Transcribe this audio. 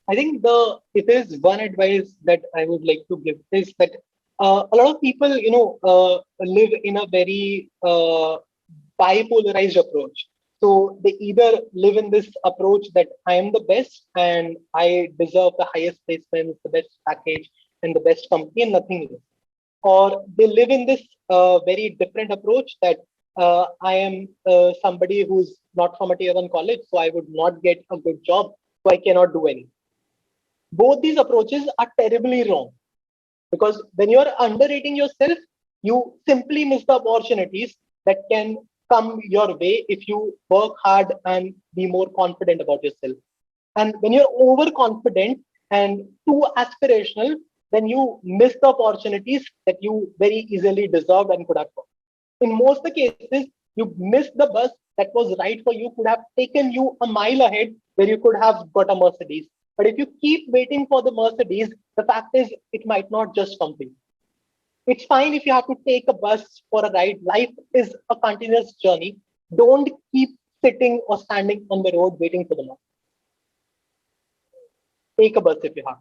I think it is one advice that I would like to give is that a lot of people, live in a very bipolarized approach. So they either live in this approach that I am the best and I deserve the highest placements, the best package, and the best company, and nothing less. Or they live in this very different approach that I am somebody who's not from a tier one college, so I would not get a good job, so I cannot do anything. Both these approaches are terribly wrong because when you are underrating yourself, you simply miss the opportunities that can come your way if you work hard and be more confident about yourself. And when you're overconfident and too aspirational, then you miss the opportunities that you very easily deserved and could have got. In most of the cases, you missed the bus that was right for you, could have taken you a mile ahead where you could have got a Mercedes. But if you keep waiting for the Mercedes, the fact is it might not just come to you. It's fine if you have to take a bus for a ride. Life is a continuous journey. Don't keep sitting or standing on the road waiting for the bus. Take a bus if you have.